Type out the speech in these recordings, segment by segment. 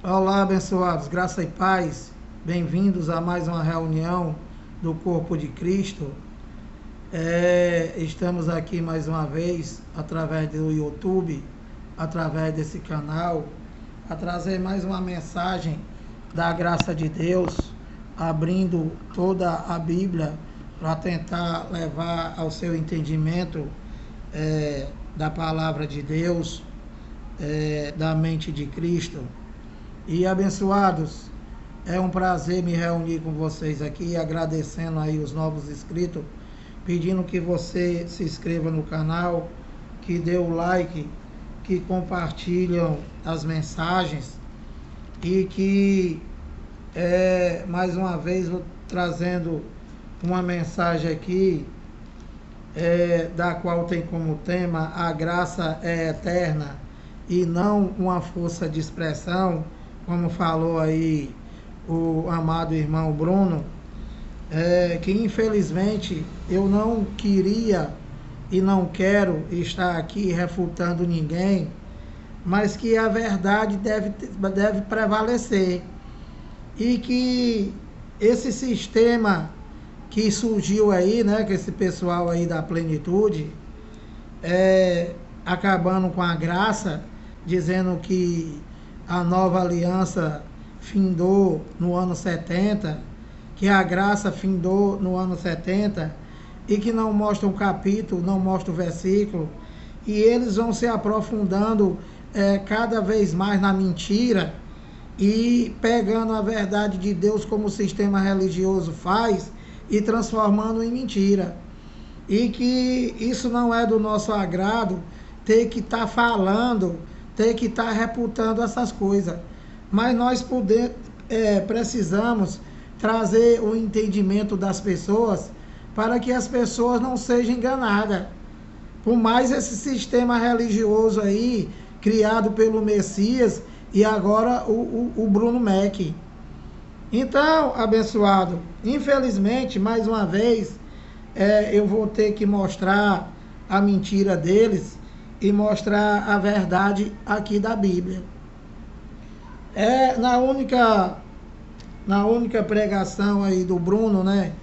Olá, abençoados, graça e paz. Bem-vindos a mais uma reunião do Corpo de Cristo. Estamos aqui mais uma vez, através do YouTube, através desse canal, a trazer mais uma mensagem da graça de Deus, abrindo toda a Bíblia para tentar levar ao seu entendimento da palavra de Deus, da mente de Cristo. E abençoados, é um prazer me reunir com vocês aqui, agradecendo aí os novos inscritos, pedindo que você se inscreva no canal, que dê o like, que compartilham as mensagens e que mais uma vez vou trazendo uma mensagem aqui, da qual tem como tema: a graça é eterna e não uma força de expressão, como falou aí o amado irmão Bruno, que infelizmente eu não queria e não quero estar aqui refutando ninguém, mas que a verdade deve prevalecer, e que esse sistema que surgiu aí, né, que esse pessoal aí da plenitude, acabando com a graça, dizendo que a nova aliança findou no ano 70, que a graça findou no ano 70, e que não mostra o capítulo, não mostra o versículo, e eles vão se aprofundando cada vez mais na mentira e pegando a verdade de Deus como o sistema religioso faz e transformando em mentira. E que isso não é do nosso agrado, ter que estar falando, ter que estar reputando essas coisas. Mas nós precisamos trazer o entendimento das pessoas para que as pessoas não sejam enganadas. Por mais esse sistema religioso aí, criado pelo Messias e agora o Bruno Mac. Então, abençoado, infelizmente, mais uma vez, eu vou ter que mostrar a mentira deles e mostrar a verdade aqui da Bíblia. Na única pregação aí do Bruno, né,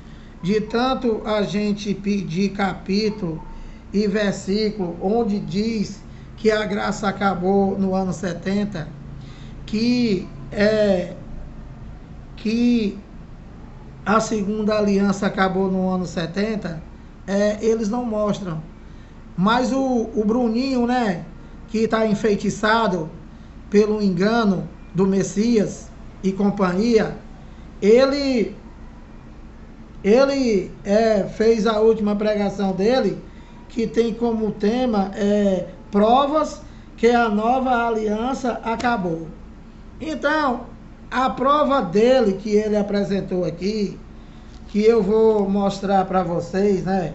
de tanto a gente pedir capítulo e versículo onde diz que a graça acabou no ano 70, que a segunda aliança acabou no ano 70, eles não mostram. Mas o Bruninho, né, que está enfeitiçado pelo engano do Messias e companhia, ele fez a última pregação dele, que tem como tema provas que a nova aliança acabou. Então, a prova dele que ele apresentou aqui, que eu vou mostrar para vocês, né?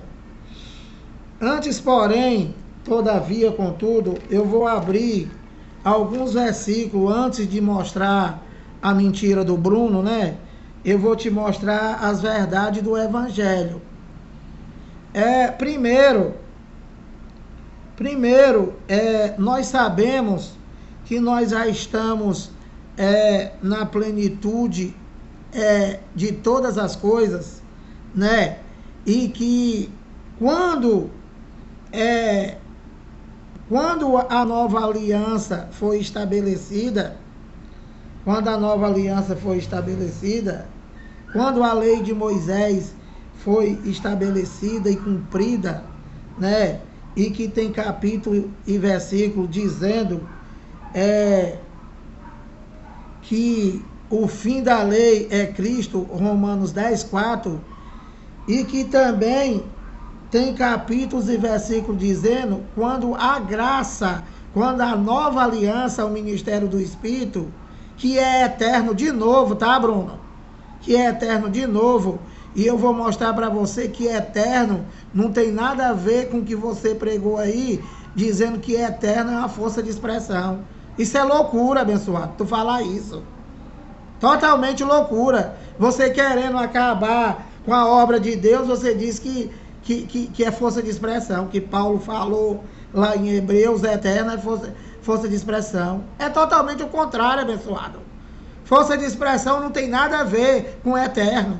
Antes, porém, todavia, contudo, eu vou abrir alguns versículos antes de mostrar a mentira do Bruno, né? Eu vou te mostrar as verdades do Evangelho. Primeiro, nós sabemos que nós já estamos na plenitude de todas as coisas, né? E que quando a nova aliança foi estabelecida, quando a lei de Moisés foi estabelecida e cumprida, né? E que tem capítulo e versículo dizendo que o fim da lei é Cristo, Romanos 10:4, e que também tem capítulos e versículos dizendo quando a graça, quando a nova aliança, o ministério do Espírito, que é eterno de novo, tá, Bruno? Que é eterno de novo. E eu vou mostrar para você que eterno não tem nada a ver com o que você pregou aí, dizendo que eterno é uma força de expressão. Isso é loucura, abençoado, tu falar isso. Totalmente loucura. Você querendo acabar com a obra de Deus, você diz que é força de expressão, que Paulo falou lá em Hebreus, eterno é força de expressão. É totalmente o contrário, abençoado. Força de expressão não tem nada a ver com eterno.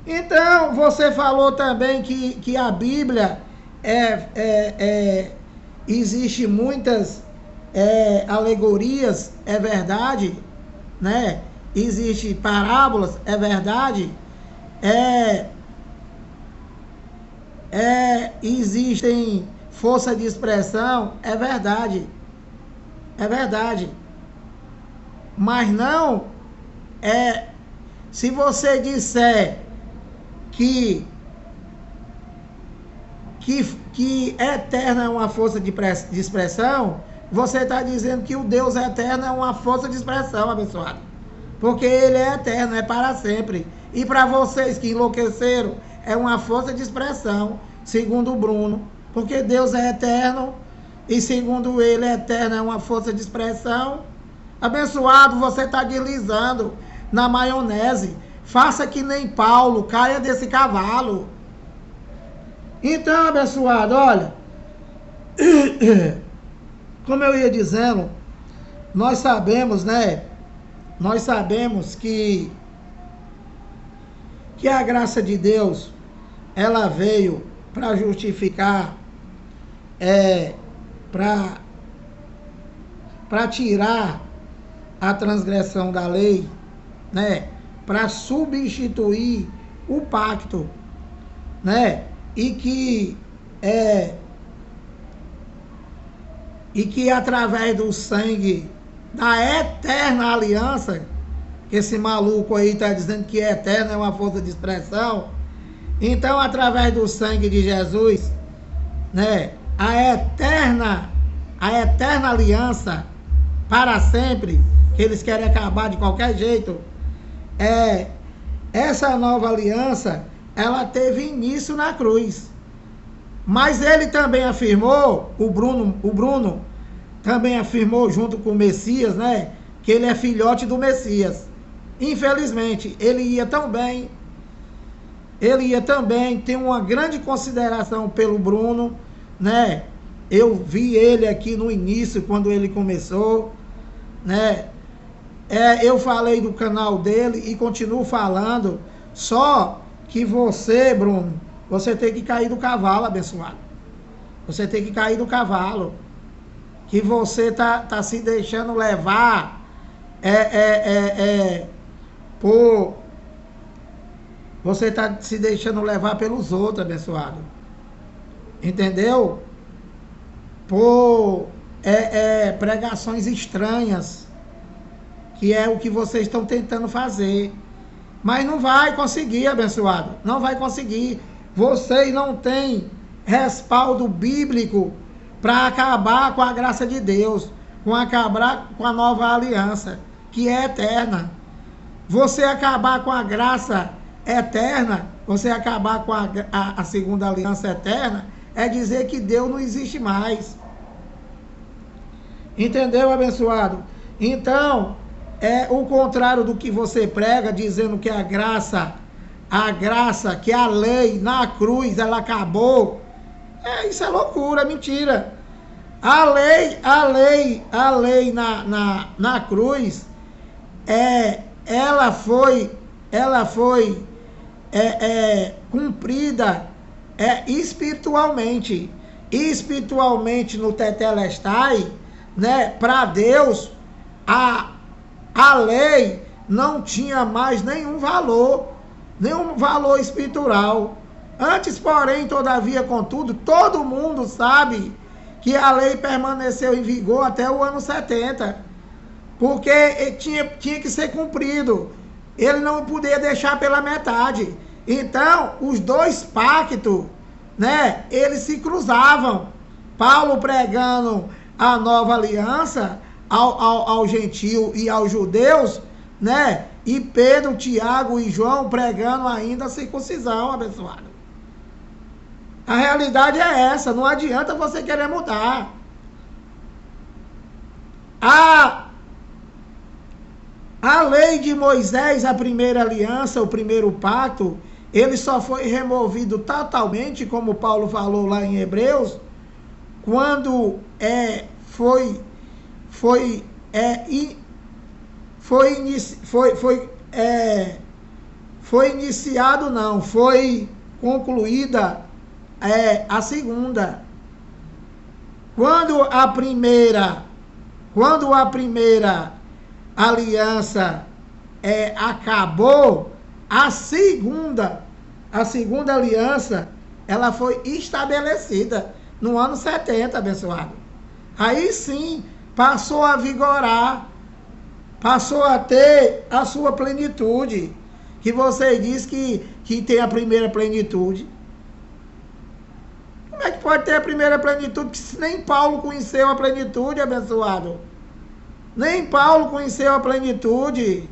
Então, você falou também que a Bíblia existe muitas alegorias, é verdade, né? Existe parábolas, é verdade. Existem força de expressão, é verdade. É verdade. Mas não se você disser que eterno é uma força de expressão, você está dizendo que o Deus eterno é uma força de expressão, abençoado. Porque ele é eterno, é para sempre. E para vocês que enlouqueceram, é uma força de expressão, segundo o Bruno. Porque Deus é eterno, e segundo ele, eterno é uma força de expressão. Abençoado, você está deslizando na maionese. Faça que nem Paulo, caia desse cavalo. Então, abençoado, olha, como eu ia dizendo, nós sabemos, né? Nós sabemos que a graça de Deus, ela veio para justificar, para tirar a transgressão da lei, né? Para substituir o pacto, né? E que através do sangue da eterna aliança, que esse maluco aí está dizendo que é eterno, é uma força de expressão. Então, através do sangue de Jesus, né, a eterna aliança para sempre, que eles querem acabar de qualquer jeito, essa nova aliança, ela teve início na cruz. Mas ele também afirmou, o Bruno também afirmou junto com o Messias, né, que ele é filhote do Messias. Infelizmente, ele ia também ter uma grande consideração pelo Bruno, né? Eu vi ele aqui no início, quando ele começou, né? Eu falei do canal dele e continuo falando, só que você, Bruno, você tem que cair do cavalo, abençoado. Você tem que cair do cavalo. Que você tá se deixando levar você está se deixando levar pelos outros, abençoado. Entendeu? Por pregações estranhas, que é o que vocês estão tentando fazer. Mas não vai conseguir, abençoado. Não vai conseguir. Vocês não têm respaldo bíblico para acabar com a graça de Deus, acabar com a nova aliança, que é eterna. Você acabar com a graça eterna, você acabar com a segunda aliança eterna, é dizer que Deus não existe mais. Entendeu, abençoado? Então, é o contrário do que você prega, dizendo que a graça, que a lei na cruz, ela acabou. Isso é loucura, é mentira. A lei na cruz, ela foi cumprida espiritualmente no Tetelestai, né? Para Deus, a lei não tinha mais nenhum valor espiritual. Antes, porém, todavia, contudo, todo mundo sabe que a lei permaneceu em vigor até o ano 70, porque tinha que ser cumprido. Ele não podia deixar pela metade. Então, os dois pactos, né, eles se cruzavam. Paulo pregando a nova aliança ao gentio e aos judeus, né, e Pedro, Tiago e João pregando ainda a circuncisão, abençoado. A realidade é essa, não adianta você querer mudar. A lei de Moisés, a primeira aliança, o primeiro pacto, ele só foi removido totalmente, como Paulo falou lá em Hebreus, quando foi foi iniciado, não, foi concluída a segunda. Quando a primeira aliança acabou, a segunda aliança, ela foi estabelecida no ano 70, abençoado. Aí sim, passou a vigorar, passou a ter a sua plenitude, que você diz que tem a primeira plenitude. Como é que pode ter a primeira plenitude, se nem Paulo conheceu a plenitude, abençoado? Nem Paulo conheceu a plenitude,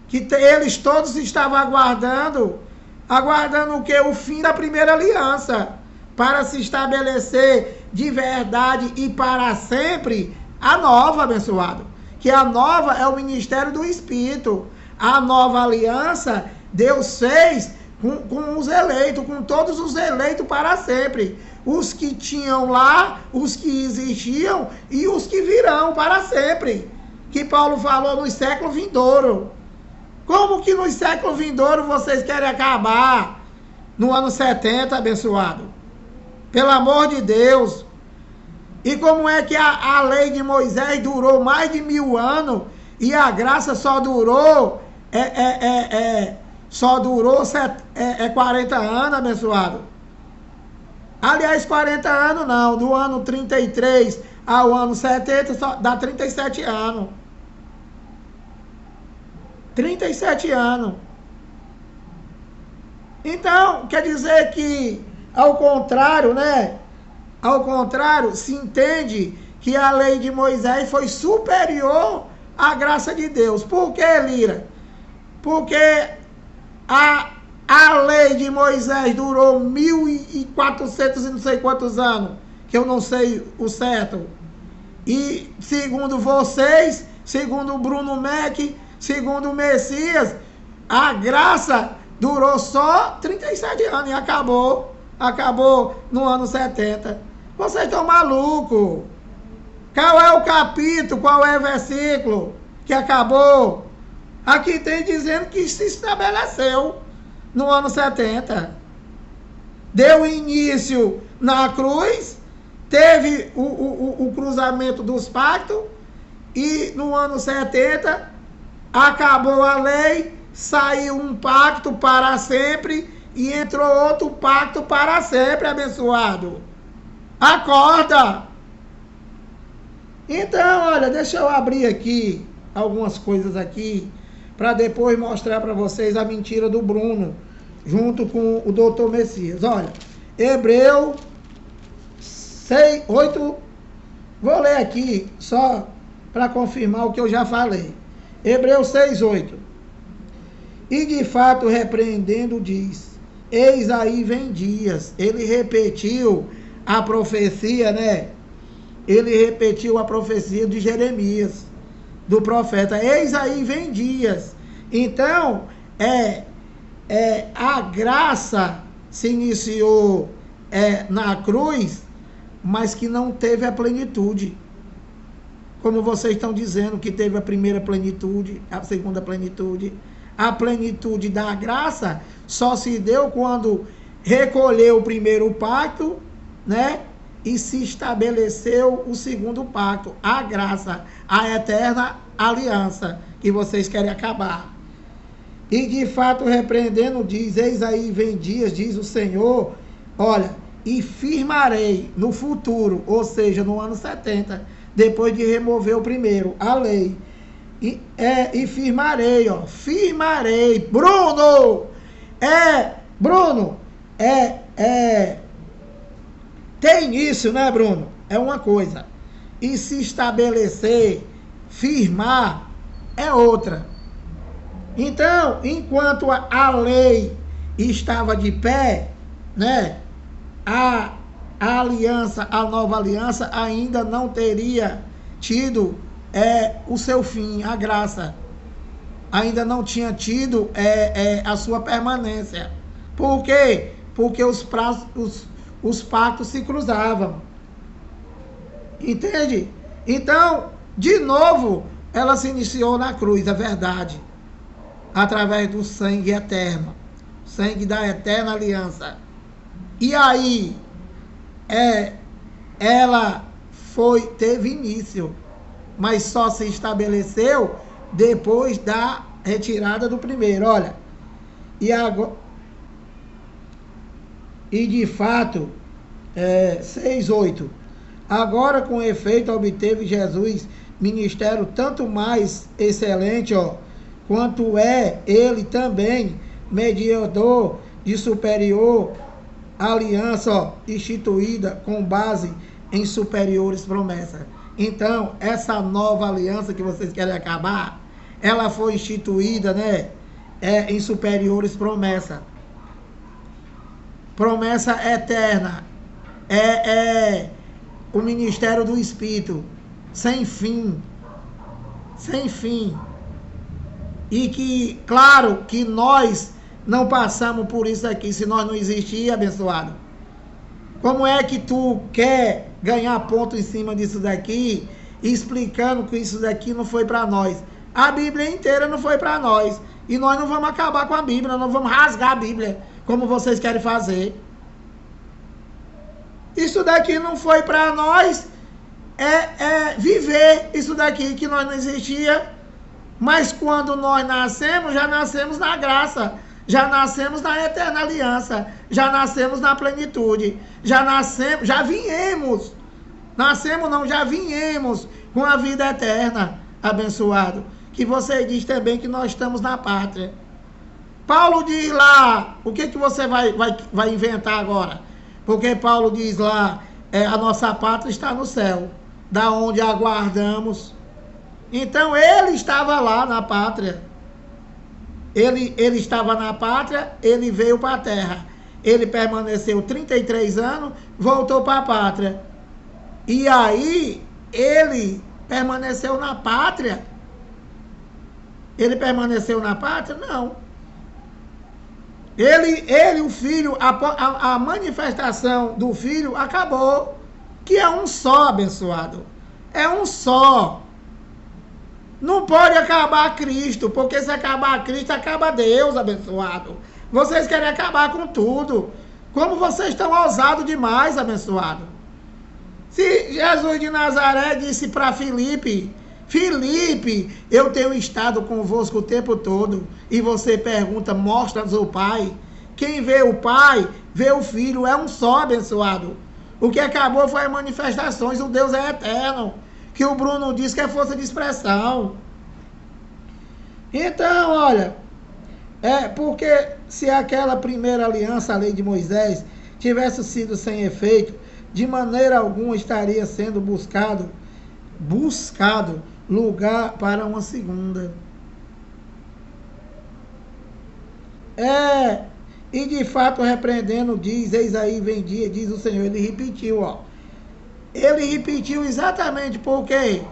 que eles todos estavam aguardando o quê? O fim da primeira aliança, para se estabelecer de verdade e para sempre a nova, abençoado. Que a nova é o ministério do Espírito. A nova aliança, Deus fez com os eleitos, com todos os eleitos para sempre. Os que tinham lá, os que existiam e os que virão para sempre. Que Paulo falou nos séculos vindouros. Como que nos séculos vindouros vocês querem acabar? No ano 70, abençoado. Pelo amor de Deus. E como é que a lei de Moisés durou mais de 1000 anos e a graça só durou 40 anos, abençoado? Aliás, 40 anos não, do ano 33 ao ano 70 só dá 37 anos. 37 anos. Então, quer dizer que, ao contrário, né? Ao contrário, se entende que a lei de Moisés foi superior à graça de Deus. Por que, Lira? Porque a lei de Moisés durou 1400 e não sei quantos anos, que eu não sei o certo. E segundo vocês, segundo o Bruno Mac, segundo o Messias, a graça durou só 37 anos e acabou no ano 70. Vocês estão malucos. Qual é o capítulo, qual é o versículo que acabou? Aqui tem dizendo que se estabeleceu no ano 70. Deu início na cruz, teve o cruzamento dos pactos, e no ano 70 acabou a lei, saiu um pacto para sempre e entrou outro pacto para sempre, abençoado. Acorda! Então, olha, deixa eu abrir aqui algumas coisas aqui, para depois mostrar para vocês a mentira do Bruno, junto com o doutor Messias. Olha, Hebreu 6, 8, vou ler aqui, só para confirmar o que eu já falei. Hebreu 6, 8. E de fato, repreendendo, diz: eis aí vem dias. Ele repetiu a profecia, né? Ele repetiu a profecia de Jeremias, do profeta. Eis aí vem dias. Então, a graça se iniciou na cruz, mas que não teve a plenitude. Como vocês estão dizendo que teve a primeira plenitude, a segunda plenitude. A plenitude da graça só se deu quando recolheu o primeiro pacto, né? E se estabeleceu o segundo pacto, a graça, a eterna aliança, que vocês querem acabar. E de fato, repreendendo, diz: eis aí vem dias, diz o Senhor, olha, e firmarei no futuro, ou seja, no ano 70, depois de remover o primeiro, a lei, e firmarei, ó, firmarei, Bruno, tem isso, né, Bruno? É uma coisa. E se estabelecer, firmar, é outra. Então, enquanto a lei estava de pé, né, a aliança, a nova aliança ainda não teria tido o seu fim, a graça. Ainda não tinha tido a sua permanência. Por quê? Porque os pactos se cruzavam. Entende? Então, De novo, ela se iniciou na cruz, é verdade. Através do sangue eterno. Sangue da eterna aliança. E aí, ela teve início, mas só se estabeleceu depois da retirada do primeiro. Olha, e de fato, 6:8. Agora, com efeito, obteve Jesus ministério tanto mais excelente, quanto ele também mediador de superior aliança, instituída com base em superiores promessas. Então, essa nova aliança que vocês querem acabar, ela foi instituída, né, em superiores promessas. Promessa eterna. O ministério do Espírito, sem fim. Sem fim. E que, claro, que nós não passamos por isso aqui, se nós não existir, abençoado. Como é que tu quer ganhar ponto em cima disso daqui, explicando que isso daqui não foi para nós? A Bíblia inteira não foi para nós. E nós não vamos acabar com a Bíblia, não vamos rasgar a Bíblia, como vocês querem fazer. Isso daqui não foi para nós, viver isso daqui que nós não existia. Mas quando nós nascemos, já nascemos na graça, já nascemos na eterna aliança, já nascemos na plenitude, já viemos, nascemos não, já viemos com a vida eterna, abençoado. Que você diz também que nós estamos na pátria. Paulo diz lá, o que você vai inventar agora? Porque Paulo diz lá, a nossa pátria está no céu, da onde aguardamos. Então ele estava lá na pátria. Ele estava na pátria, ele veio para a terra. Ele permaneceu 33 anos, voltou para a pátria. E aí, ele permaneceu na pátria. Ele permaneceu na pátria? Não. O filho, a manifestação do filho acabou. Que é um só, abençoado. É um só. Não pode acabar Cristo, porque se acabar Cristo, acaba Deus, abençoado. Vocês querem acabar com tudo. Como vocês estão ousados demais, abençoado. Se Jesus de Nazaré disse para Filipe, eu tenho estado convosco o tempo todo, e você pergunta, mostra-nos o Pai. Quem vê o Pai, vê o Filho, é um só, abençoado. O que acabou foi as manifestações, o Deus é eterno. Que o Bruno disse que é força de expressão. Então, olha, porque se aquela primeira aliança, a lei de Moisés, tivesse sido sem efeito, de maneira alguma estaria sendo buscado lugar para uma segunda. E de fato repreendendo, diz, eis aí vem dia, diz o Senhor. Ele repetiu, Ele repetiu exatamente por quê?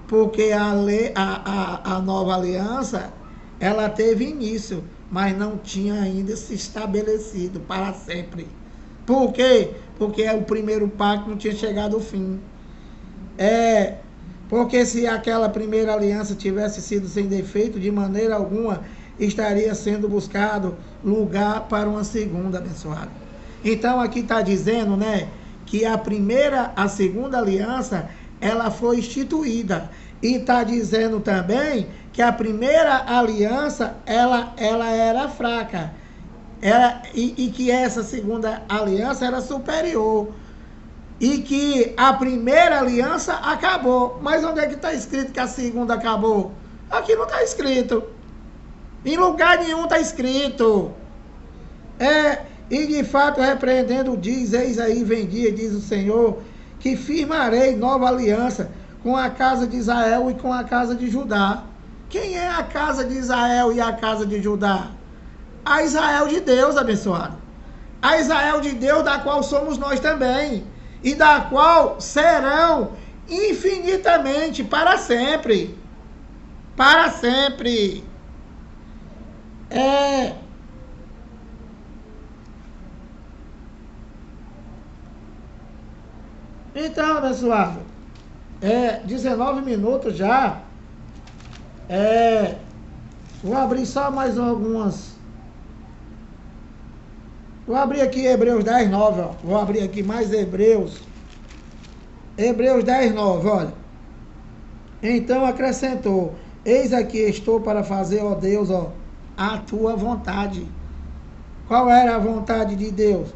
Porque a nova aliança, ela teve início, mas não tinha ainda se estabelecido para sempre. Por quê? Porque o primeiro pacto não tinha chegado ao fim. Porque se aquela primeira aliança tivesse sido sem defeito, de maneira alguma estaria sendo buscado lugar para uma segunda, abençoada. Então aqui está dizendo, né, que a segunda aliança, ela foi instituída. E está dizendo também que a primeira aliança, ela era fraca. E que essa segunda aliança era superior. E que a primeira aliança acabou. Mas onde é que está escrito que a segunda acabou? Aqui não está escrito. Em lugar nenhum está escrito. E de fato repreendendo diz, eis aí vem dia, diz o Senhor, que firmarei nova aliança com a casa de Israel e com a casa de Judá. Quem é a casa de Israel e a casa de Judá? A Israel de Deus, abençoado. A Israel de Deus, da qual somos nós também. E da qual serão infinitamente, para sempre. Para sempre. Então, abençoado, 19 minutos já. Vou abrir só mais algumas. Vou abrir aqui Hebreus 10, 9, ó. Vou abrir aqui mais Hebreus. Hebreus 10, 9, olha. Então acrescentou: eis aqui estou para fazer, ó Deus, ó, a tua vontade. Qual era a vontade de Deus?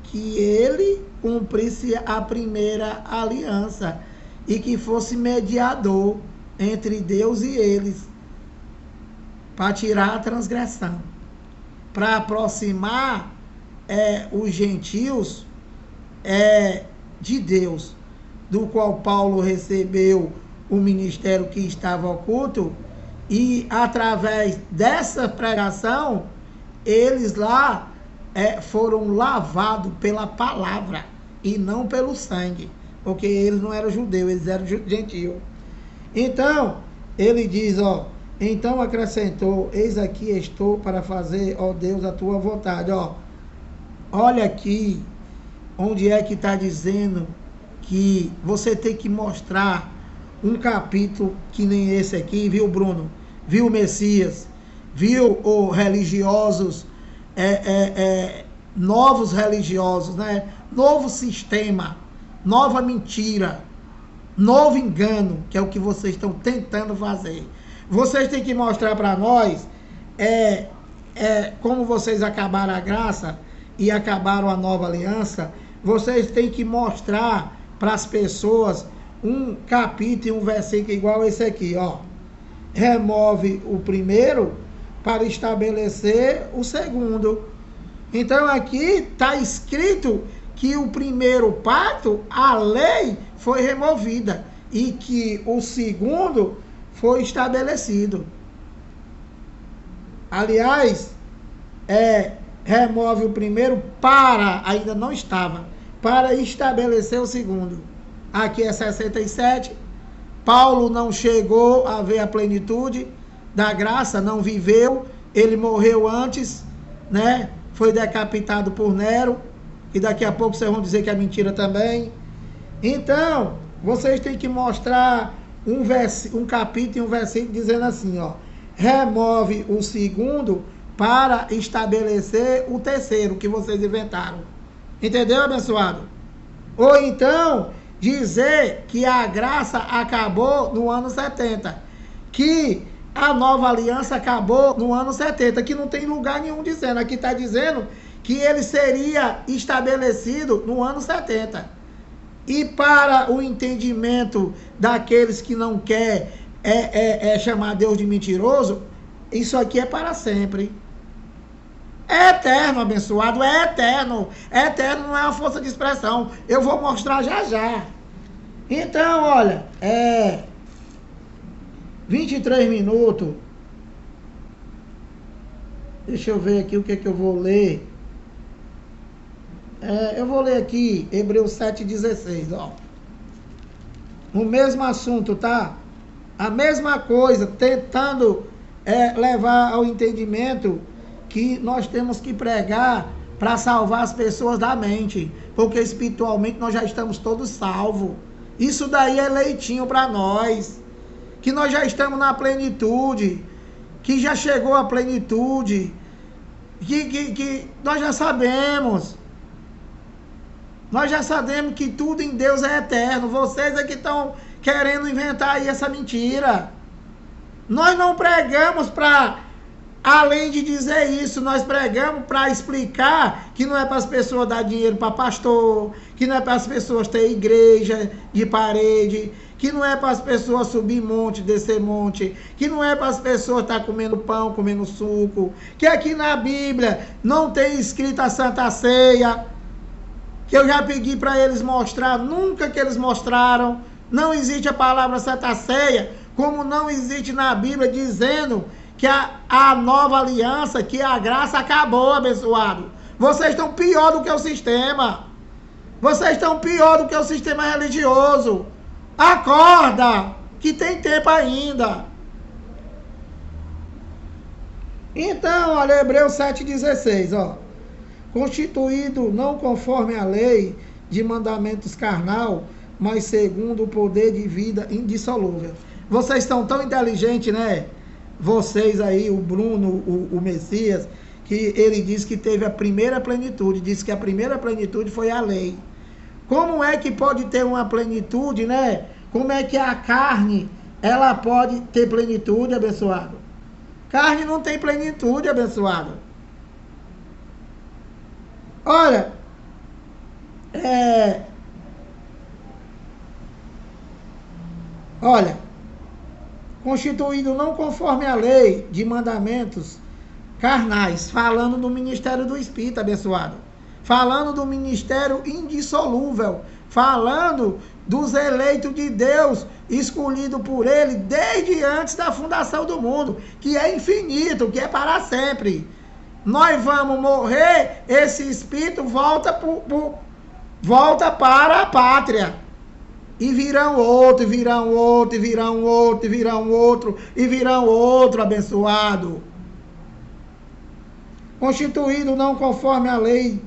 Que ele cumprisse a primeira aliança e que fosse mediador entre Deus e eles, para tirar a transgressão, para aproximar os gentios de Deus, do qual Paulo recebeu o ministério que estava oculto, e através dessa pregação, eles lá foram lavados pela palavra e não pelo sangue, porque eles não eram judeus, eles eram gentios. Então, ele diz, ó, então acrescentou: eis aqui estou para fazer, ó Deus, a tua vontade. Ó, olha aqui, onde é que está dizendo que você tem que mostrar um capítulo que nem esse aqui, viu, Bruno? Viu, Messias? Viu, religiosos, novos religiosos, né? Novo sistema, nova mentira, novo engano, que é o que vocês estão tentando fazer. Vocês têm que mostrar para nós como vocês acabaram a graça e acabaram a nova aliança. Vocês têm que mostrar para as pessoas um capítulo e um versículo igual esse aqui, ó. Remove o primeiro para estabelecer o segundo. Então aqui está escrito que o primeiro pacto, a lei foi removida e que o segundo foi estabelecido. Aliás, remove o primeiro para, ainda não estava, para estabelecer o segundo. Aqui é 67. Paulo não chegou a ver a plenitude da graça, não viveu, ele morreu antes, né? Foi decapitado por Nero, e daqui a pouco vocês vão dizer que é mentira também. Então, vocês têm que mostrar um capítulo e um versículo dizendo assim, ó: remove o segundo para estabelecer o terceiro que vocês inventaram. Entendeu, abençoado? Ou então dizer que a graça acabou no ano 70, que a nova aliança acabou no ano 70, que não tem lugar nenhum dizendo. Aqui está dizendo que ele seria estabelecido no ano 70. E para o entendimento daqueles que não quer chamar Deus de mentiroso, isso aqui é para sempre. É eterno, abençoado, é eterno. É eterno, não é uma força de expressão. Eu vou mostrar já já. Então, olha, 23 minutos. Deixa eu ver aqui o que eu vou ler. Eu vou ler aqui Hebreus 7,16, ó. O mesmo assunto, tá? A mesma coisa, tentando levar ao entendimento que nós temos que pregar para salvar as pessoas da mente, porque espiritualmente nós já estamos todos salvos. Isso daí é leitinho para nós, que nós já estamos na plenitude, que já chegou a plenitude, que nós já sabemos. Nós já sabemos que tudo em Deus é eterno. Vocês é que estão querendo inventar aí essa mentira. Nós não pregamos para, além de dizer isso, nós pregamos para explicar que não é para as pessoas dar dinheiro para pastor, que não é para as pessoas ter igreja de parede, que não é para as pessoas subir monte, descer monte, que não é para as pessoas estar comendo pão, comendo suco, que aqui na Bíblia não tem escrita a Santa Ceia, que eu já pedi para eles mostrar, nunca que eles mostraram. Não existe a palavra Santa Ceia, como não existe na Bíblia dizendo que a nova aliança, que a graça acabou, abençoado. Vocês estão pior do que o sistema. Vocês estão pior do que o sistema religioso. Acorda, que tem tempo ainda. Então, olha, Hebreus 7,16, ó. Constituído não conforme a lei de mandamentos carnal, mas segundo o poder de vida indissolúvel. Vocês estão tão inteligentes, né? Vocês aí, o Bruno, o Messias, que ele disse que teve a primeira plenitude, disse que a primeira plenitude foi a lei. Como é que pode ter uma plenitude, né? Como é que a carne, ela pode ter plenitude, abençoado? Carne não tem plenitude, abençoado. Olha, constituído não conforme a lei de mandamentos carnais, falando do ministério do Espírito, abençoado, falando do ministério indissolúvel, falando dos eleitos de Deus, escolhido por ele desde antes da fundação do mundo, que é infinito, que é para sempre. Nós vamos morrer, esse Espírito volta para a pátria. E virão outro, e virão outro, e virão outro, e virão outro, e virão outro, abençoado. Constituído não conforme a lei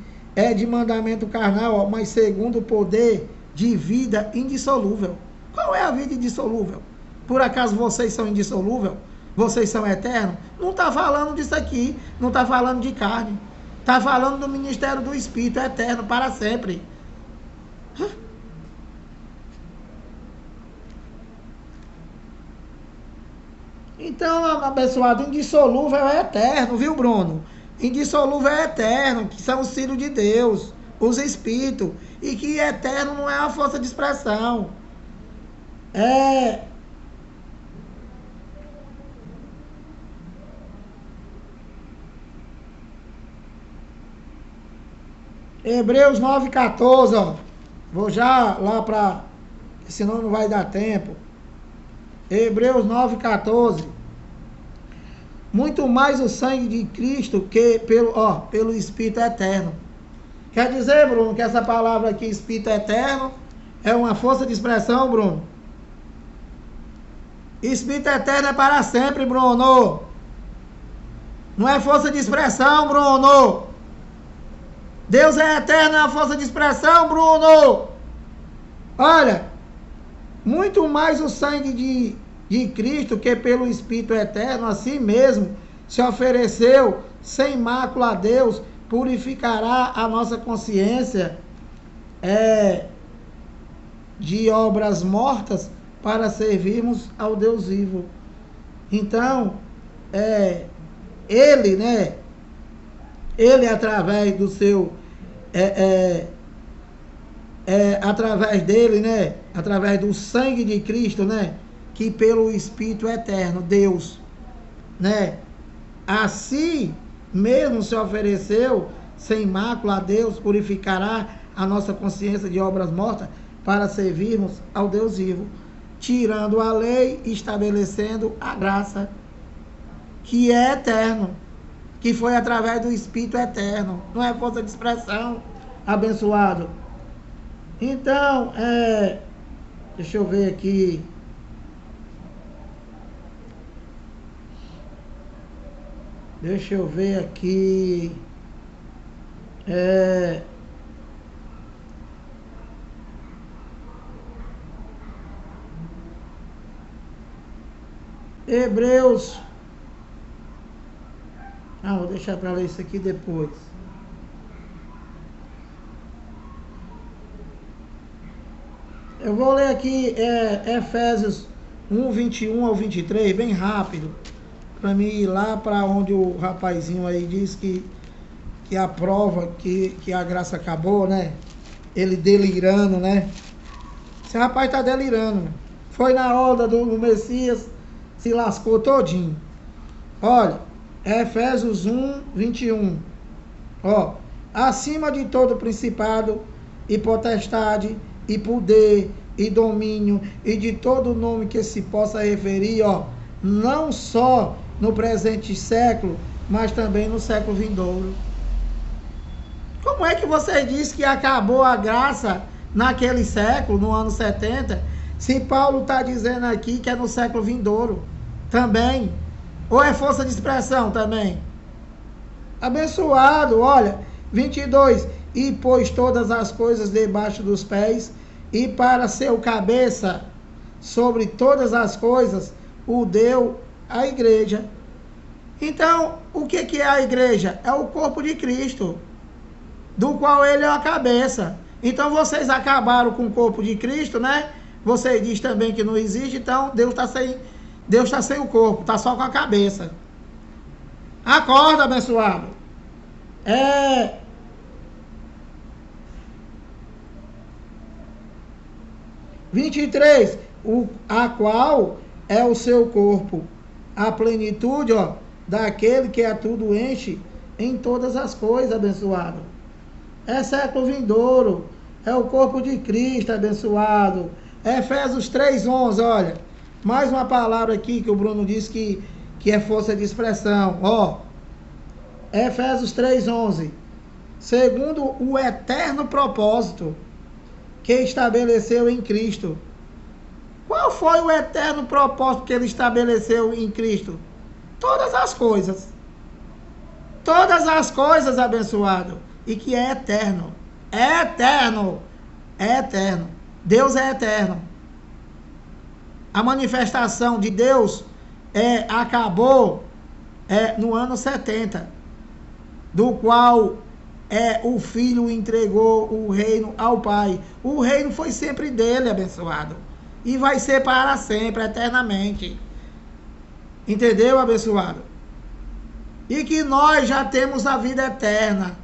de mandamento carnal, mas segundo o poder de vida indissolúvel. Qual é a vida indissolúvel? Por acaso vocês são indissolúvel? Vocês são eternos? Não está falando disso aqui, não está falando de carne. Está falando do ministério do Espírito eterno para sempre. Então, abençoado, indissolúvel é eterno, viu, Bruno? Indissolúvel é eterno, que são os filhos de Deus, os espíritos, e que eterno não é uma força de expressão. Hebreus 9,14, ó. Vou já lá para... senão não vai dar tempo. Hebreus 9,14. Muito mais o sangue de Cristo que pelo Espírito eterno. Quer dizer, Bruno, que essa palavra aqui, Espírito eterno, é uma força de expressão, Bruno? Espírito eterno é para sempre, Bruno. Não é força de expressão, Bruno. Deus é eterno, é uma força de expressão, Bruno. Olha, muito mais o sangue de Cristo, que pelo Espírito eterno, assim mesmo, se ofereceu sem mácula a Deus, purificará a nossa consciência de obras mortas para servirmos ao Deus vivo. Então, ele, né? Ele, através do seu... através dele, né? Através do sangue de Cristo, né? Que pelo Espírito eterno, Deus, né? Assim mesmo se ofereceu sem mácula a Deus, purificará a nossa consciência de obras mortas para servirmos ao Deus vivo, tirando a lei e estabelecendo a graça, que é eterno, que foi através do Espírito eterno, não é força de expressão, abençoado. Então, deixa eu ver aqui. Deixa eu ver aqui. Hebreus. Vou deixar para ler isso aqui depois. Eu vou ler aqui Efésios 1, 21 ao 23, bem rápido, para mim ir lá para onde o rapazinho aí diz que a prova, que a graça acabou, né? Ele delirando, né? Esse rapaz está delirando, né? Foi na onda do Messias, se lascou todinho. Olha, Efésios 1, 21. Acima de todo principado e potestade e poder e domínio e de todo nome que se possa referir, não só no presente século, mas também no século vindouro. Como é que você diz que acabou a graça naquele século, no ano 70, se Paulo está dizendo aqui que é no século vindouro também? Ou é força de expressão também? Abençoado, olha, 22, e pôs todas as coisas debaixo dos pés, e para ser o cabeça sobre todas as coisas, o deu à igreja. Então, o que é a igreja? É o corpo de Cristo, do qual ele é a cabeça. Então, vocês acabaram com o corpo de Cristo, né? Você diz também que não existe, então Deus está sem o corpo, está só com a cabeça. Acorda, abençoado. 23, a qual é o seu corpo, a plenitude, daquele que a tudo enche em todas as coisas, abençoado. É século vindouro, é o corpo de Cristo, abençoado. Efésios 3:11, olha, mais uma palavra aqui que o Bruno disse que é força de expressão, Efésios 3:11, segundo o eterno propósito que estabeleceu em Cristo. Qual foi o eterno propósito que ele estabeleceu em Cristo? Todas as coisas. Todas as coisas, abençoado. E que é eterno. É eterno. É eterno. Deus é eterno. A manifestação de Deus acabou no ano 70, do qual o Filho entregou o reino ao Pai. O reino foi sempre dele, abençoado. E vai ser para sempre, eternamente. Entendeu, abençoado? E que nós já temos a vida eterna.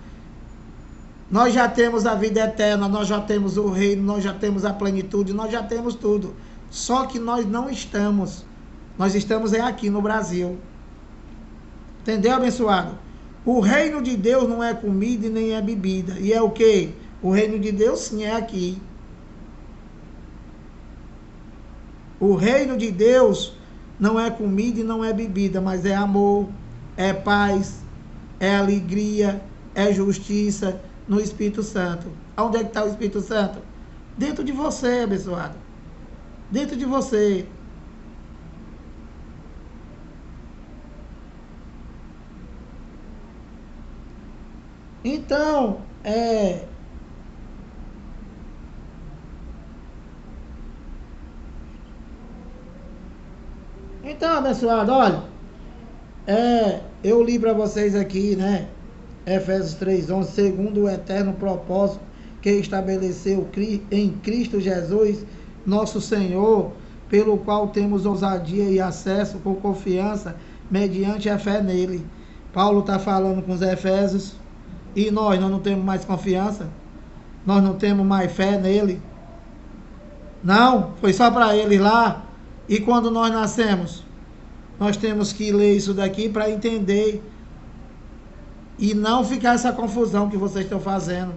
Nós já temos a vida eterna, nós já temos o reino, nós já temos a plenitude, nós já temos tudo. Só que nós não estamos. Nós estamos aqui no Brasil. Entendeu, abençoado? O reino de Deus não é comida e nem é bebida. E é o quê? O reino de Deus sim é aqui. O reino de Deus não é comida e não é bebida, mas é amor, é paz, é alegria, é justiça no Espírito Santo. Onde é que está o Espírito Santo? Dentro de você, abençoado. Dentro de você. Então, Então, abençoado, olha, eu li para vocês aqui, né? Efésios 3:11, segundo o eterno propósito que estabeleceu em Cristo Jesus, nosso Senhor, pelo qual temos ousadia e acesso com confiança, mediante a fé nele. Paulo está falando com os Efésios, e nós não temos mais confiança? Nós não temos mais fé nele? Não, foi só para ele lá. E quando nós nascemos, nós temos que ler isso daqui para entender e não ficar essa confusão que vocês estão fazendo.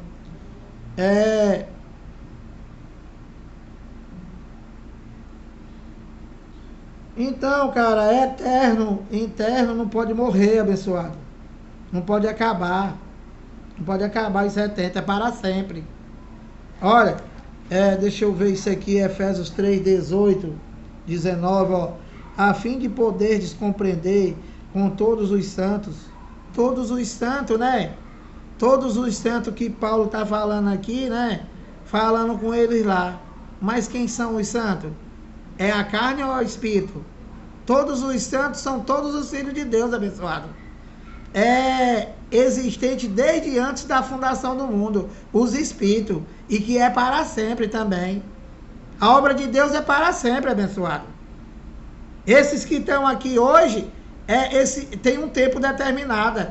Então, cara, é eterno não pode morrer, abençoado. Não pode acabar. Não pode acabar em 70, é para sempre. Olha, deixa eu ver isso aqui, Efésios 3:18, 19, a fim de poderdes compreender com todos os santos, né? Todos os santos que Paulo está falando aqui, né? Falando com eles lá. Mas quem são os santos? É a carne ou é o espírito? Todos os santos são todos os filhos de Deus, abençoado. Existente desde antes da fundação do mundo, os espíritos, e que é para sempre também. A obra de Deus é para sempre, abençoado. Esses que estão aqui hoje, tem um tempo determinado.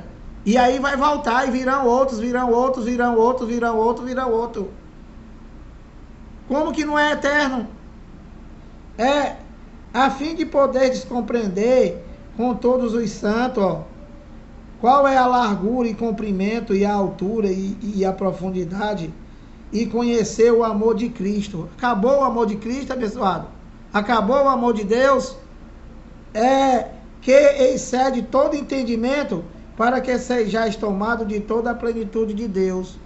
E aí vai voltar e virão outros. Como que não é eterno? A fim de poderes compreender com todos os santos, qual é a largura e comprimento e a altura e a profundidade, e conhecer o amor de Cristo. Acabou o amor de Cristo, abençoado? Acabou o amor de Deus? Que excede todo entendimento, para que sejais tomados de toda a plenitude de Deus.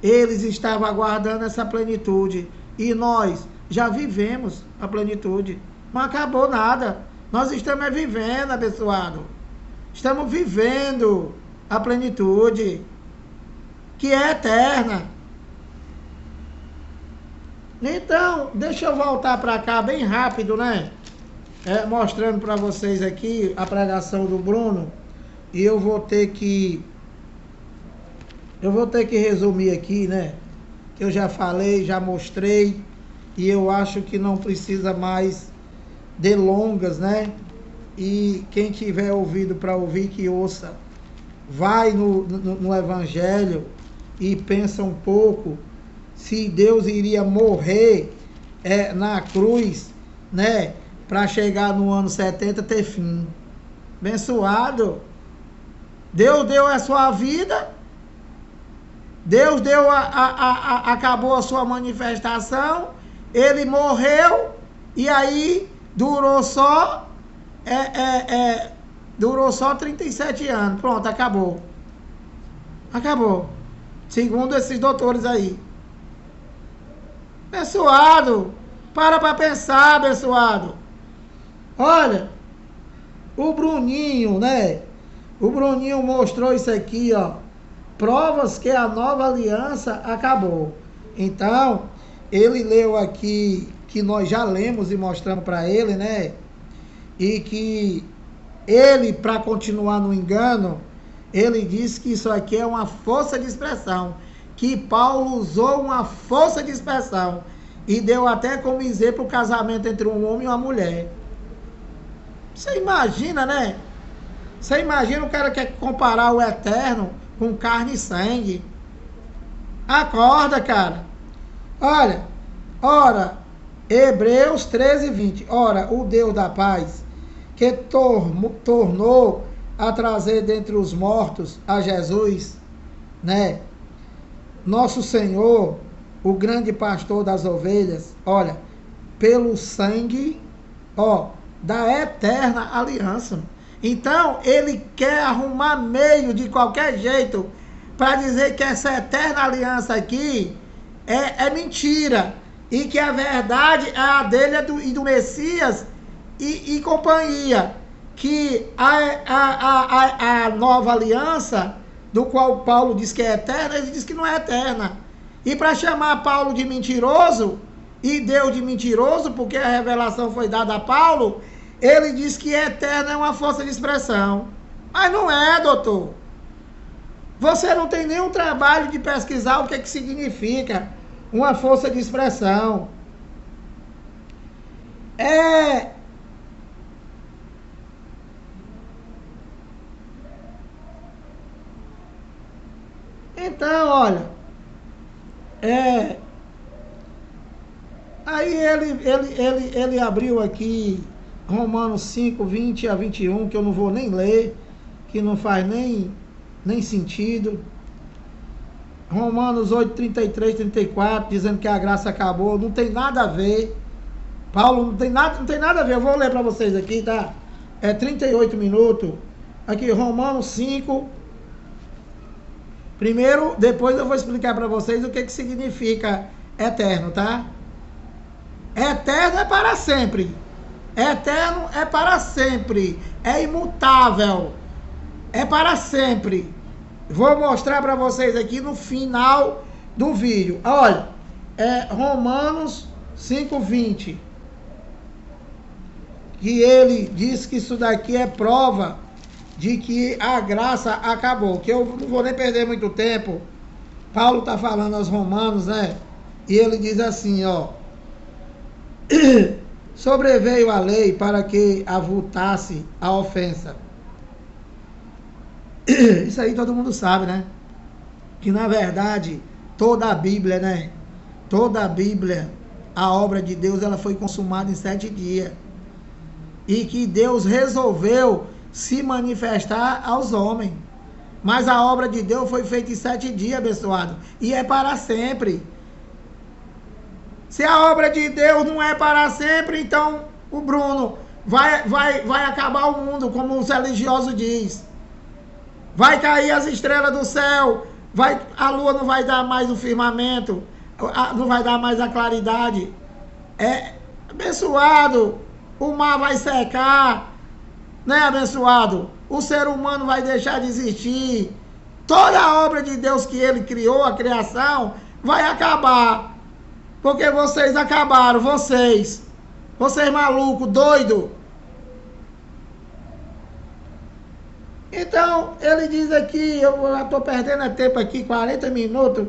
Eles estavam aguardando essa plenitude, e nós já vivemos a plenitude. Não acabou nada. Nós estamos vivendo, abençoado. Estamos vivendo a plenitude, que é eterna. Então, deixa eu voltar para cá bem rápido, né? Mostrando para vocês aqui a pregação do Bruno. E eu vou ter que resumir aqui, né? Que eu já falei, já mostrei. E eu acho que não precisa mais delongas, né? E quem tiver ouvido para ouvir, que ouça. Vai no Evangelho e pensa um pouco se Deus iria morrer na cruz, né? Para chegar no ano 70 ter fim. Abençoado. Deus deu a sua vida. Deus acabou a sua manifestação. Ele morreu. E aí durou só 37 anos. Pronto, acabou. Acabou. Segundo esses doutores aí. Abençoado. Para pensar, abençoado. Olha, o Bruninho, né? O Bruninho mostrou isso aqui, ó. Provas que a nova aliança acabou. Então, ele leu aqui, que nós já lemos e mostramos para ele, né? E que ele, para continuar no engano, ele disse que isso aqui é uma força de expressão. Que Paulo usou uma força de expressão. E deu até como exemplo o casamento entre um homem e uma mulher. Você imagina, né? Você imagina o cara que quer comparar o eterno com carne e sangue. Acorda, cara. Olha, ora, Hebreus 13, 20. Ora, o Deus da paz, que tornou a trazer dentre os mortos a Jesus, né? Nosso Senhor, o grande pastor das ovelhas, olha, pelo sangue, da eterna aliança. Então, ele quer arrumar meio de qualquer jeito para dizer que essa eterna aliança aqui é mentira. E que a verdade é a dele e do Messias e companhia. Que a nova aliança, do qual Paulo diz que é eterna, ele diz que não é eterna. E para chamar Paulo de mentiroso, e Deus de mentiroso, porque a revelação foi dada a Paulo, ele diz que eterno é uma força de expressão. Mas não é, doutor. Você não tem nenhum trabalho de pesquisar o que significa uma força de expressão. Então, olha, aí ele abriu aqui Romanos 5, 20 a 21, que eu não vou nem ler, que não faz nem sentido. Romanos 8, 33, 34, dizendo que a graça acabou, não tem nada a ver. Paulo não tem nada a ver, eu vou ler para vocês aqui, tá? 38 minutos. Aqui, Romanos 5. Primeiro, depois eu vou explicar para vocês o que significa eterno, tá? Eterno é para sempre. Eterno é para sempre. É imutável. É para sempre. Vou mostrar para vocês aqui no final do vídeo. Olha, Romanos 5:20. Que ele diz que isso daqui é prova de que a graça acabou. Que eu não vou nem perder muito tempo. Paulo está falando aos romanos, né? E ele diz assim, ó. Sobreveio a lei para que avultasse a ofensa. Isso aí todo mundo sabe, né? Que na verdade, toda a Bíblia, né? Toda a Bíblia, a obra de Deus, ela foi consumada em 7 dias. E que Deus resolveu se manifestar aos homens. Mas a obra de Deus foi feita em 7 dias, abençoado. E é para sempre. Se a obra de Deus não é para sempre, então o Bruno vai acabar o mundo, como os religiosos dizem. Vai cair as estrelas do céu, a lua não vai dar mais o firmamento, não vai dar mais a claridade. Abençoado, o mar vai secar, né, abençoado? O ser humano vai deixar de existir. Toda a obra de Deus que ele criou, a criação, vai acabar. Porque vocês acabaram, vocês malucos, doido. Então, ele diz aqui, eu já estou perdendo tempo aqui, 40 minutos.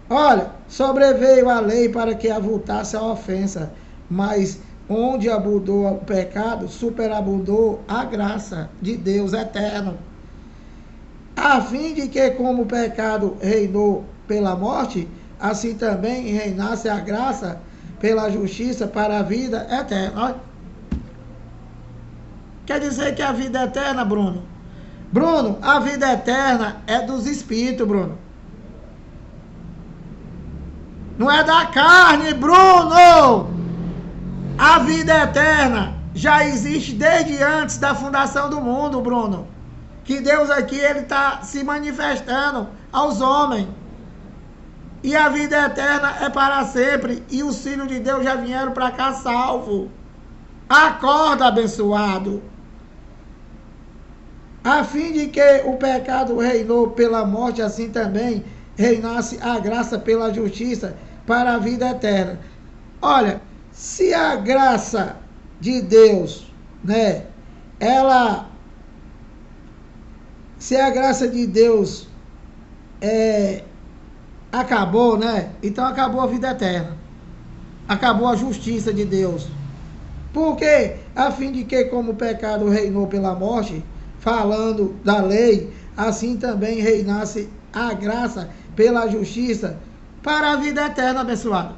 Olha, sobreveio a lei para que avultasse a ofensa, mas onde abundou o pecado, superabundou a graça de Deus eterno. A fim de que, como o pecado reinou pela morte, assim também reinasse a graça pela justiça para a vida eterna. Olha. Quer dizer que a vida eterna, Bruno? Bruno, a vida eterna é dos espíritos, Bruno. Não é da carne, Bruno! A vida eterna já existe desde antes da fundação do mundo, Bruno. Que Deus aqui, ele está se manifestando aos homens. E a vida eterna é para sempre. E os filhos de Deus já vieram para cá salvo. Acorda, abençoado. A fim de que o pecado reinou pela morte, assim também reinasse a graça pela justiça para a vida eterna. Olha, se a graça de Deus, né, se a graça de Deus acabou, né, então acabou a vida eterna. Acabou a justiça de Deus. Por quê? A fim de que, como o pecado reinou pela morte, falando da lei, assim também reinasse a graça pela justiça para a vida eterna, abençoado.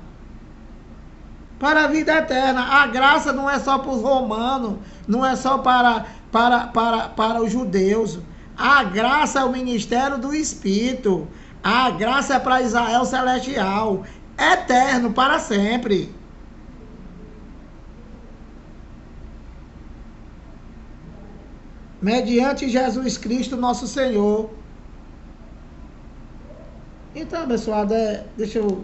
Para a vida eterna. A graça não é só para os romanos, não é só para os judeus. A graça é o ministério do Espírito. A graça é para Israel celestial, eterno, para sempre. Mediante Jesus Cristo, nosso Senhor. Então, abençoado, deixa eu...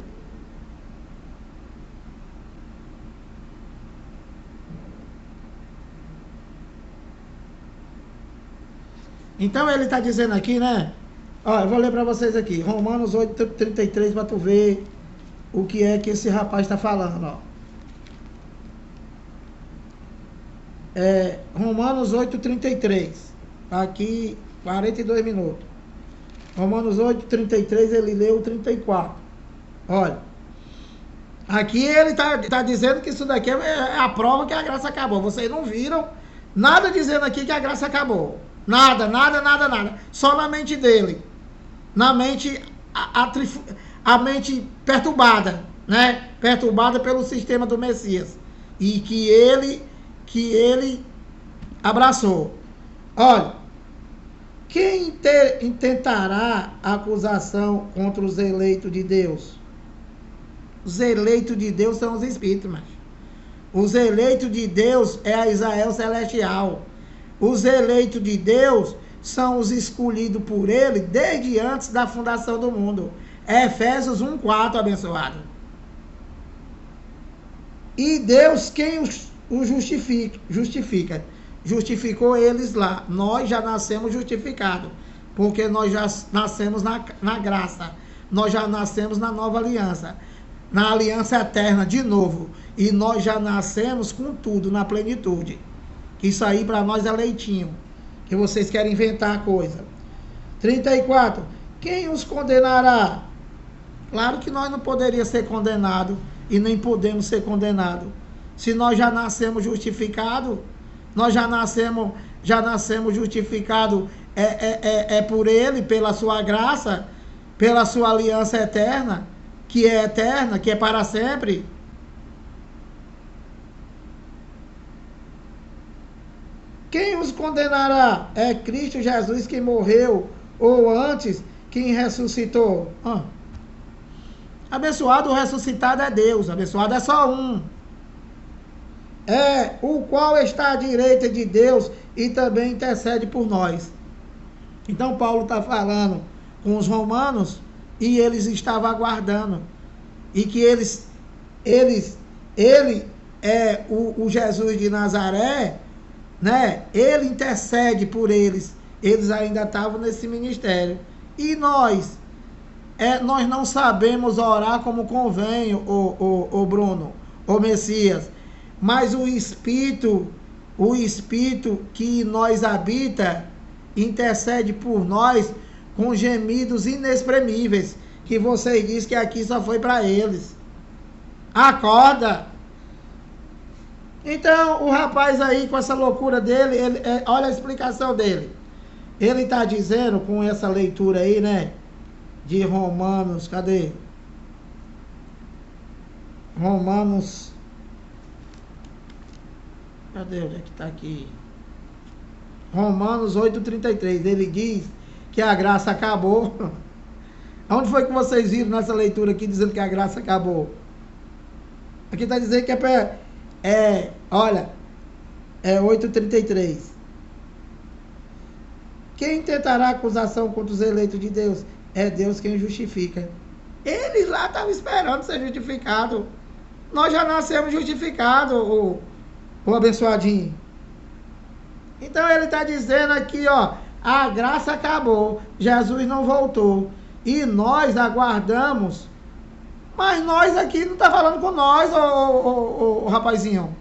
Então, ele está dizendo aqui, né? Ó, eu vou ler para vocês aqui. Romanos 8:33, para tu ver o que é que esse rapaz está falando, ó. Romanos 8:33. Aqui, 42 minutos. Romanos 8:33, ele leu 34. Olha. Aqui ele tá dizendo que isso daqui é a prova que a graça acabou. Vocês não viram nada dizendo aqui que a graça acabou. Nada, nada, nada, nada. Só na mente dele. Na mente, a mente perturbada, né? Perturbada pelo sistema do Messias. E que ele abraçou. Olha, quem intentará acusação contra os eleitos de Deus? Os eleitos de Deus são os espíritos, mas os eleitos de Deus é a Israel celestial. Os eleitos de Deus são os escolhidos por ele desde antes da fundação do mundo. Efésios 1:4, abençoado. E Deus quem os justifica. Justificou eles lá. Nós já nascemos justificados. Porque nós já nascemos na graça. Nós já nascemos na nova aliança. Na aliança eterna, de novo. E nós já nascemos com tudo, na plenitude. Que isso aí para nós é leitinho. Que vocês querem inventar coisa. 34. Quem os condenará? Claro que nós não poderíamos ser condenados. E nem podemos ser condenados. Se nós já nascemos justificados, nós já nascemos justificados por ele, pela sua graça, pela sua aliança eterna, que é para sempre. Quem os condenará? É Cristo Jesus que morreu, ou antes, quem ressuscitou. Abençoado, o ressuscitado é Deus, abençoado é só um. O qual está à direita de Deus e também intercede por nós. Então Paulo está falando com os romanos e eles estavam aguardando. E que ele é o Jesus de Nazaré, né? Ele intercede por eles. Eles ainda estavam nesse ministério. E nós nós não sabemos orar como convém, o Bruno, o Messias. Mas o Espírito que nós habita, intercede por nós com gemidos inexprimíveis, que você diz que aqui só foi para eles. Acorda! Então, o rapaz aí, com essa loucura dele, olha a explicação dele. Ele está dizendo, com essa leitura aí, né, de Romanos, cadê? Romanos, cadê? Onde é que está aqui? Romanos 8,33, ele diz que a graça acabou. Onde foi que vocês viram nessa leitura aqui, dizendo que a graça acabou? Aqui está dizendo que olha, 8,33. Quem tentará acusação contra os eleitos de Deus? É Deus quem justifica. Eles lá estavam esperando ser justificado. Nós já nascemos justificados, o abençoadinho. Então ele está dizendo aqui, ó, a graça acabou, Jesus não voltou. E nós aguardamos. Mas nós aqui não está falando com nós, o rapazinho.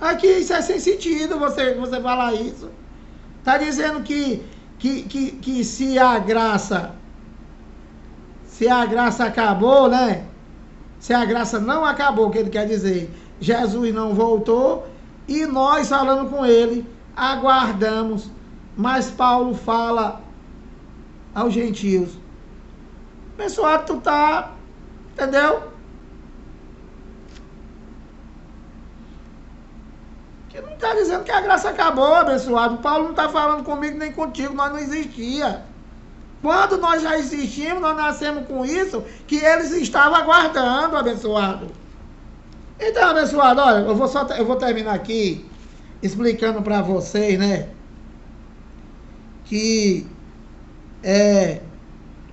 Aqui isso é sem sentido você falar isso. Está dizendo que se a graça acabou, né? Se a graça não acabou, o que ele quer dizer? Jesus não voltou e nós falando com ele, aguardamos. Mas Paulo fala aos gentios. Pessoal, tu tá, entendeu? Que não está dizendo que a graça acabou, abençoado. Paulo não está falando comigo nem contigo, nós não existia. Quando nós já existimos, nós nascemos com isso, que eles estavam aguardando, abençoado. Então, abençoado, olha, eu vou terminar aqui explicando para vocês, né? Que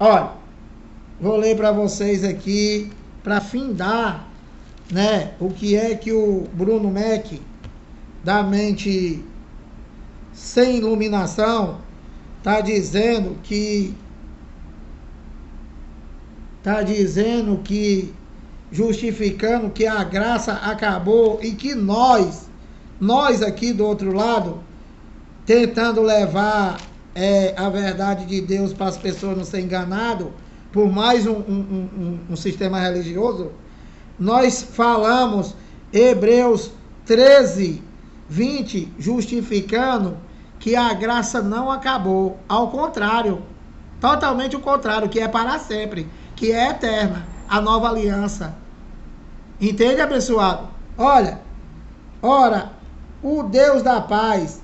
olha, vou ler para vocês aqui para findar, né, o que é que o Bruno Mac, da mente sem iluminação, está dizendo que justificando que a graça acabou e que nós aqui do outro lado, tentando levar a verdade de Deus para as pessoas não serem enganadas por mais um sistema religioso, nós falamos Hebreus 13, 20, justificando que a graça não acabou, ao contrário, totalmente o contrário, que é para sempre, que é eterna, a nova aliança. Entende, abençoado? Olha, ora, o Deus da paz,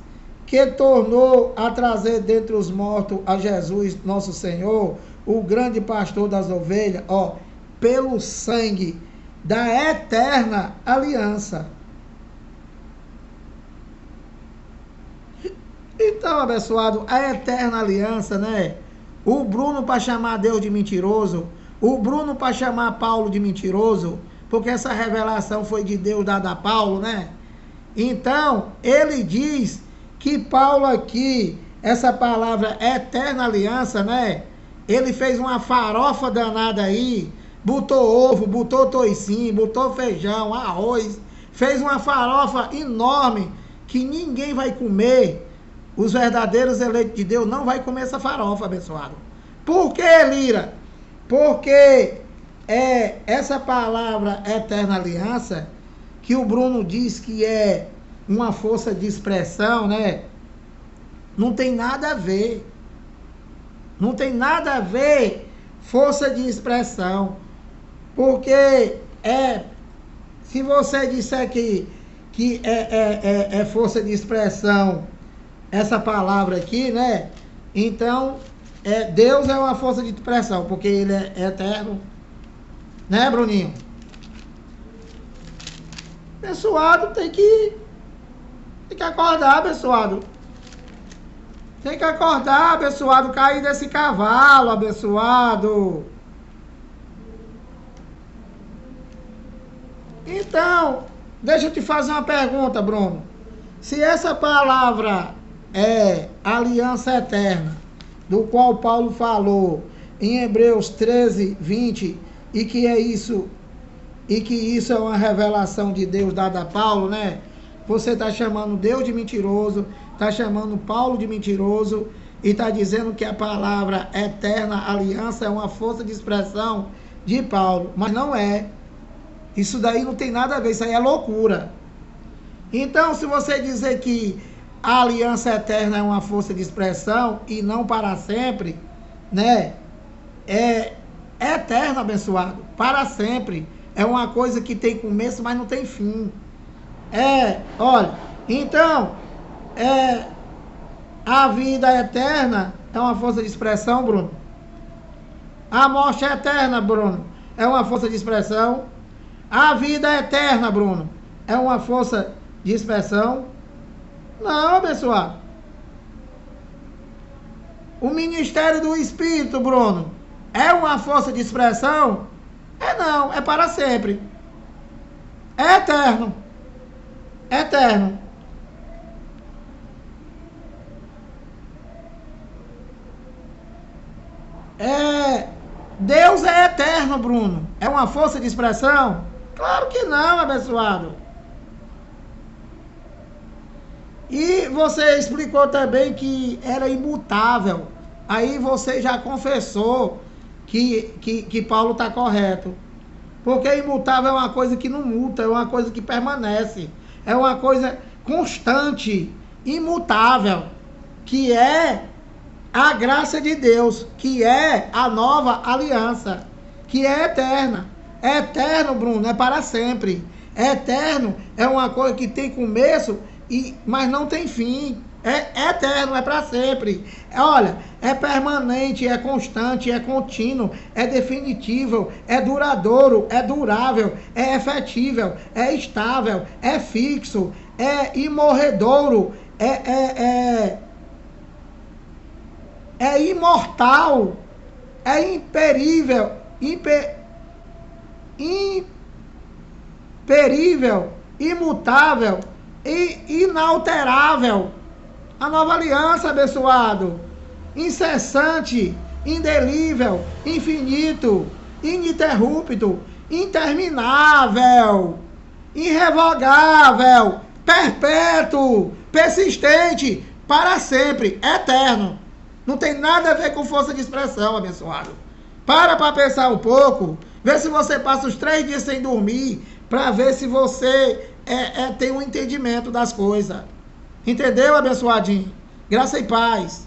que tornou a trazer dentre os mortos a Jesus, nosso Senhor, o grande pastor das ovelhas, ó, pelo sangue da eterna aliança. Então, abençoado, a eterna aliança, né? O Bruno para chamar Deus de mentiroso, o Bruno para chamar Paulo de mentiroso, porque essa revelação foi de Deus dada a Paulo, né? Então, ele diz que Paulo aqui, essa palavra eterna aliança, né? Ele fez uma farofa danada aí, botou ovo, botou toicinho, botou feijão, arroz, fez uma farofa enorme que ninguém vai comer. Os verdadeiros eleitos de Deus não vai comer essa farofa, abençoado. Por que, Lira? Porque essa palavra eterna aliança, que o Bruno diz que é uma força de expressão, né? Não tem nada a ver. Não tem nada a ver força de expressão. Porque se você disser que é força de expressão, essa palavra aqui, né? Então, Deus é uma força de expressão, porque ele é eterno. Né, Bruninho? Abençoado tem que acordar, abençoado. Tem que acordar, abençoado, cair desse cavalo, abençoado. Então, deixa eu te fazer uma pergunta, Bruno. Se essa palavra é aliança eterna, do qual Paulo falou, em Hebreus 13, 20, e que isso é uma revelação de Deus dada a Paulo, né? Você está chamando Deus de mentiroso, está chamando Paulo de mentiroso, e está dizendo que a palavra eterna aliança é uma força de expressão de Paulo, mas não é. Isso daí não tem nada a ver, isso aí é loucura. Então, se você dizer que a aliança eterna é uma força de expressão e não para sempre, né? É eterno, abençoado, para sempre. É uma coisa que tem começo, mas não tem fim. Olha, então, a vida eterna é uma força de expressão, Bruno. A morte eterna, Bruno, é uma força de expressão. A vida eterna, Bruno, é uma força de expressão. Não, abençoado. O ministério do Espírito, Bruno, é uma força de expressão? Não, é para sempre. É eterno. Eterno. Deus é eterno, Bruno. É uma força de expressão? Claro que não, abençoado. E você explicou também que era imutável. Aí você já confessou que Paulo está correto. Porque imutável é uma coisa que não muta, é uma coisa que permanece. É uma coisa constante, imutável, que é a graça de Deus, que é a nova aliança, que é eterna. É eterno, Bruno, é para sempre. É eterno é uma coisa que tem começo, mas não tem fim. É eterno, é para sempre. Olha, é permanente, é constante, é contínuo, é definitivo, é duradouro, é durável, é efetível, é estável, é fixo, é imorredouro, é imortal, é imperível, imperível, imutável e inalterável. A nova aliança, abençoado, incessante, indelível, infinito, ininterrupto, interminável, irrevogável, perpétuo, persistente, para sempre, eterno. Não tem nada a ver com força de expressão, abençoado. Para pensar um pouco, vê se você passa os 3 dias sem dormir, para ver se você tem um entendimento das coisas. Entendeu, abençoadinho? Graça e paz.